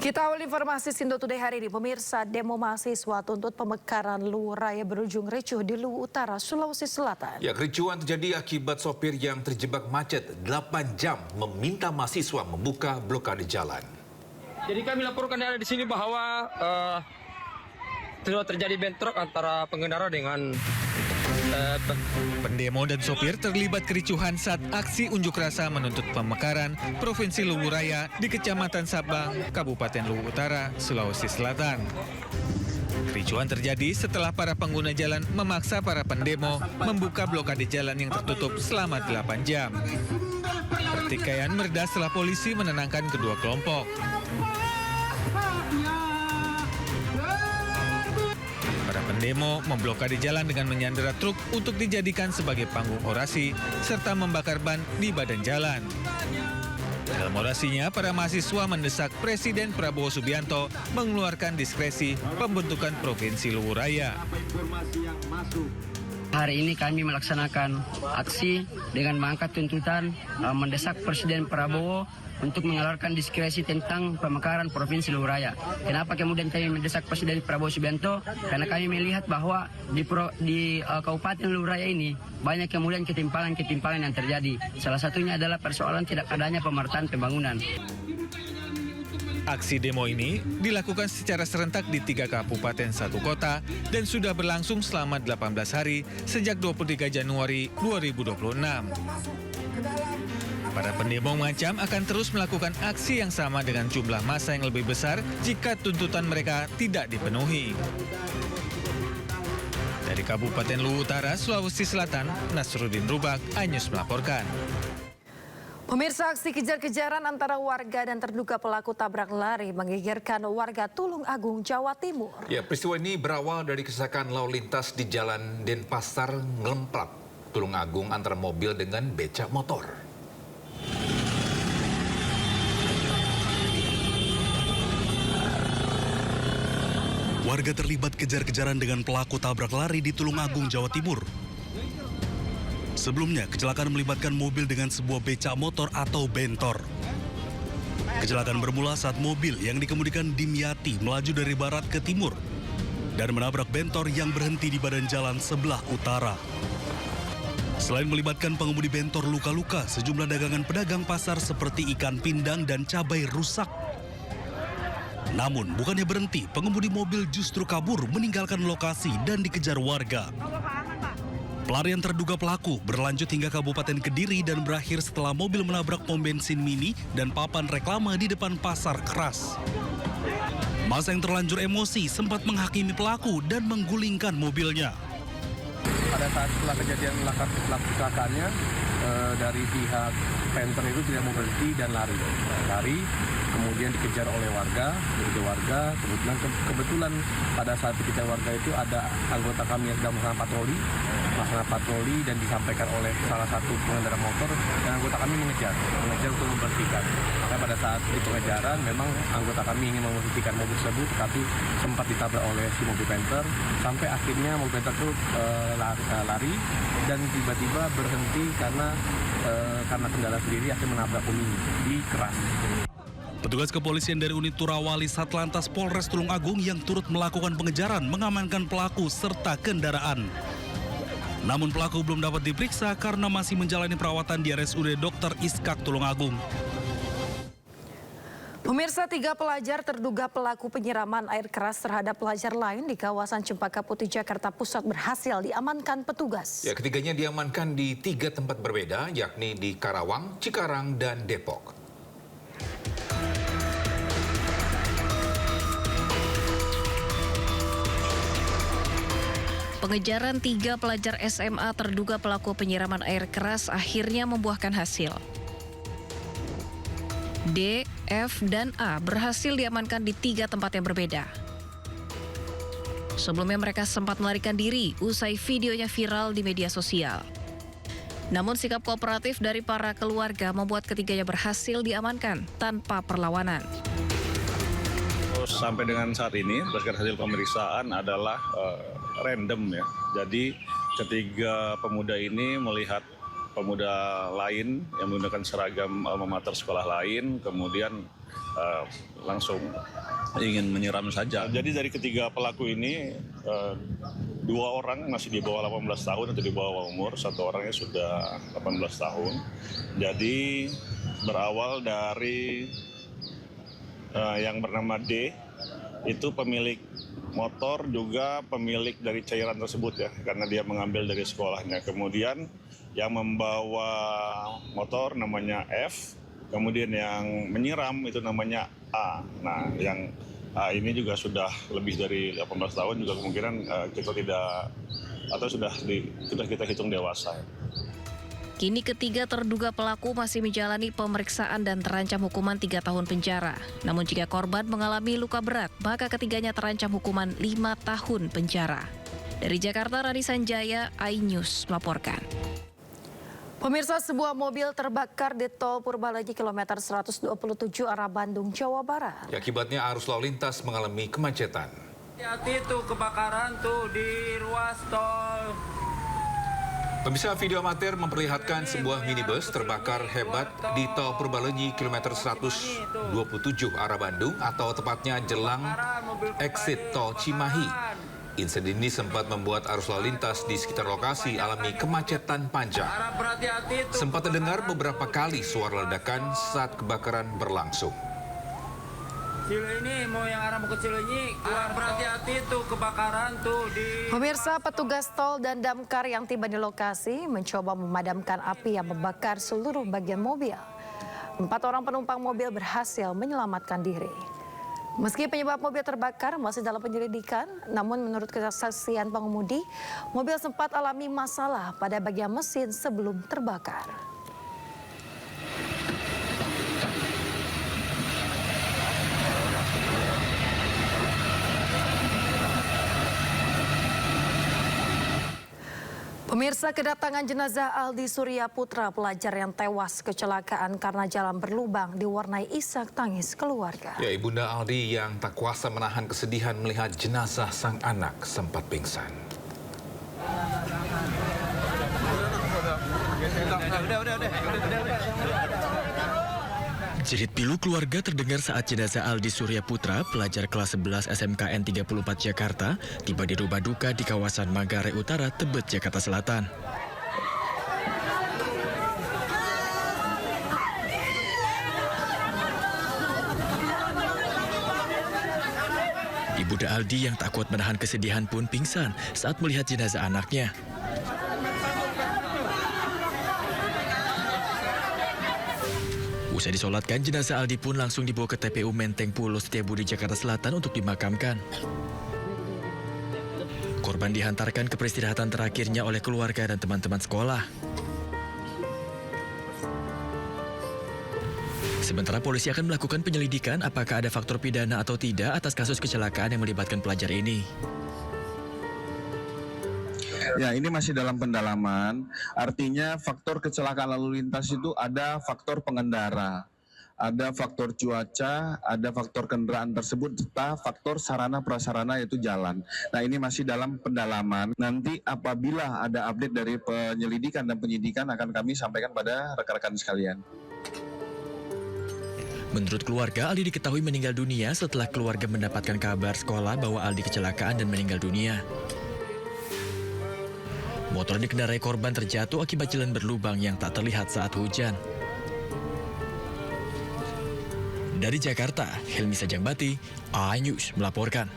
Kita awal informasi Sindo Today hari ini. Pemirsa, demo mahasiswa tuntut pemekaran Luwu Raya berujung ricuh di Luwu Utara, Sulawesi Selatan. Ya, kericuhan terjadi akibat sopir yang terjebak macet 8 jam meminta mahasiswa membuka blokade jalan. Jadi kami laporkan ada di sini bahwa terjadi bentrok antara pengendara dengan pendemo dan sopir terlibat kericuhan saat aksi unjuk rasa menuntut pemekaran Provinsi Luwu Raya di Kecamatan Sabang, Kabupaten Luwu Utara, Sulawesi Selatan. Kericuhan terjadi setelah para pengguna jalan memaksa para pendemo membuka blokade jalan yang tertutup selama 8 jam. Pertikaian mereda setelah polisi menenangkan kedua kelompok. Para pendemo memblokade jalan dengan menyandera truk untuk dijadikan sebagai panggung orasi serta membakar ban di badan jalan. Dalam orasinya, para mahasiswa mendesak Presiden Prabowo Subianto mengeluarkan diskresi pembentukan Provinsi Luwu Raya. Hari ini kami melaksanakan aksi dengan mengangkat tuntutan mendesak Presiden Prabowo untuk mengeluarkan diskresi tentang pemekaran Provinsi Luwu Raya. Kenapa kemudian kami mendesak Presiden Prabowo Subianto? Karena kami melihat bahwa di Kabupaten Luwu Raya ini banyak kemudian ketimpangan yang terjadi. Salah satunya adalah persoalan tidak adanya pemerataan pembangunan. Aksi demo ini dilakukan secara serentak di 3 kabupaten 1 kota dan sudah berlangsung selama 18 hari sejak 23 Januari 2026. Para pendemo mengancam akan terus melakukan aksi yang sama dengan jumlah massa yang lebih besar jika tuntutan mereka tidak dipenuhi. Dari Kabupaten Luwu Utara, Sulawesi Selatan, Nasruddin Rubak, iNews melaporkan. Pemirsa, aksi kejar-kejaran antara warga dan terduga pelaku tabrak lari menggegerkan warga Tulung Agung, Jawa Timur. Ya, peristiwa ini berawal dari kecelakaan lalu lintas di Jalan Denpasar, Ngelemplak, Tulung Agung antara mobil dengan becak motor. Warga terlibat kejar-kejaran dengan pelaku tabrak lari di Tulung Agung, Jawa Timur. Sebelumnya, kecelakaan melibatkan mobil dengan sebuah becak motor atau bentor. Kecelakaan bermula saat mobil yang dikemudikan Dimyati melaju dari barat ke timur dan menabrak bentor yang berhenti di badan jalan sebelah utara. Selain melibatkan pengemudi bentor luka-luka, sejumlah dagangan pedagang pasar seperti ikan pindang dan cabai rusak. Namun, bukannya berhenti, pengemudi mobil justru kabur meninggalkan lokasi dan dikejar warga. Pelarian terduga pelaku berlanjut hingga Kabupaten Kediri dan berakhir setelah mobil menabrak pom bensin mini dan papan reklame di depan pasar keras. Massa yang terlanjur emosi sempat menghakimi pelaku dan menggulingkan mobilnya. Pada saat setelah kejadian kecelakaannya, dari pihak penter itu tidak mau berhenti dan lari, kemudian dikejar oleh warga. Kebetulan pada saat dikejar warga itu ada anggota kami yang sedang melaksanakan patroli dan disampaikan oleh salah satu pengendara motor dan anggota kami mengejar untuk memberhentikan. Maka pada saat di pengejaran memang anggota kami ingin memberhentikan mobil tersebut, tapi sempat ditabrak oleh si mobil penter sampai akhirnya mobil penter itu lari dan tiba-tiba berhenti karena kendala sendiri akhirnya menabrak Umi di keras. Petugas kepolisian dari unit Turawali Satlantas Polres Tulung Agung yang turut melakukan pengejaran mengamankan pelaku serta kendaraan. Namun pelaku belum dapat diperiksa karena masih menjalani perawatan di RSUD Dr. Iskak Tulung Agung. Pemirsa, 3 pelajar terduga pelaku penyiraman air keras terhadap pelajar lain di kawasan Cempaka Putih, Jakarta Pusat berhasil diamankan petugas. Ya, ketiganya diamankan di 3 tempat berbeda, yakni di Karawang, Cikarang, dan Depok. Pengejaran 3 pelajar SMA terduga pelaku penyiraman air keras akhirnya membuahkan hasil. D, F, dan A berhasil diamankan di 3 tempat yang berbeda. Sebelumnya mereka sempat melarikan diri usai videonya viral di media sosial. Namun sikap kooperatif dari para keluarga membuat ketiganya berhasil diamankan tanpa perlawanan. Sampai dengan saat ini, berdasarkan hasil pemeriksaan adalah random ya. Jadi ketiga pemuda ini melihat pemuda lain yang menggunakan seragam alma mater sekolah lain, kemudian langsung ingin menyiram saja. Jadi dari ketiga pelaku ini, 2 orang masih di bawah 18 tahun atau di bawah umur, 1 orangnya sudah 18 tahun. Jadi berawal dari yang bernama D, itu pemilik motor juga pemilik dari cairan tersebut ya, karena dia mengambil dari sekolahnya. Kemudian yang membawa motor namanya F, kemudian yang menyiram itu namanya A. Nah, yang A ini juga sudah lebih dari 18 tahun, juga kemungkinan kita tidak, atau sudah kita hitung dewasa. Kini ketiga terduga pelaku masih menjalani pemeriksaan dan terancam hukuman 3 tahun penjara. Namun jika korban mengalami luka berat, maka ketiganya terancam hukuman 5 tahun penjara. Dari Jakarta, Rani Sanjaya, iNews melaporkan. Pemirsa, sebuah mobil terbakar di tol Purbalenyi kilometer 127 arah Bandung, Jawa Barat. Akibatnya arus lalu lintas mengalami kemacetan. hati-hati tuh kebakaran tuh di ruas tol. Pemirsa, video amatir memperlihatkan sebuah minibus terbakar hebat di tol Purbalenyi kilometer 127 arah Bandung, atau tepatnya jelang exit tol Cimahi. Insiden ini sempat membuat arus lalu lintas di sekitar lokasi alami kemacetan panjang. Sempat terdengar beberapa kali suara ledakan saat kebakaran berlangsung. Cileunyi mau yang arah mau ke Cileunyi, berhati-hati tuh kebakaran tuh di. Pemirsa, petugas tol dan damkar yang tiba di lokasi mencoba memadamkan api yang membakar seluruh bagian mobil. 4 orang penumpang mobil berhasil menyelamatkan diri. Meski penyebab mobil terbakar masih dalam penyelidikan, namun menurut kesaksian pengemudi, mobil sempat alami masalah pada bagian mesin sebelum terbakar. Pemirsa, kedatangan jenazah Aldi Surya Putra, pelajar yang tewas kecelakaan karena jalan berlubang, diwarnai isak tangis keluarga. Ya, ibunda Aldi yang tak kuasa menahan kesedihan melihat jenazah sang anak sempat pingsan. Jerit pilu keluarga terdengar saat jenazah Aldi Surya Putra, pelajar kelas 11 SMKN 34 Jakarta, tiba di rumah duka di kawasan Manggarai Utara, Tebet, Jakarta Selatan. Ibunda Aldi yang tak kuat menahan kesedihan pun pingsan saat melihat jenazah anaknya. Usai disolatkan, jenazah Aldi pun langsung dibawa ke TPU Menteng Pulo Setiabudi, Jakarta Selatan untuk dimakamkan. Korban dihantarkan ke peristirahatan terakhirnya oleh keluarga dan teman-teman sekolah. Sementara polisi akan melakukan penyelidikan apakah ada faktor pidana atau tidak atas kasus kecelakaan yang melibatkan pelajar ini. Ya, ini masih dalam pendalaman. Artinya faktor kecelakaan lalu lintas itu ada faktor pengendara, ada faktor cuaca, ada faktor kendaraan tersebut, serta faktor sarana prasarana yaitu jalan. Nah, ini masih dalam pendalaman. Nanti apabila ada update dari penyelidikan dan penyidikan akan kami sampaikan pada rekan-rekan sekalian. Menurut keluarga, Aldi diketahui meninggal dunia setelah keluarga mendapatkan kabar sekolah bahwa Aldi kecelakaan dan meninggal dunia. Motor yang dikendarai korban terjatuh akibat jalan berlubang yang tak terlihat saat hujan. Dari Jakarta, Helmi Sajangbati, iNews melaporkan.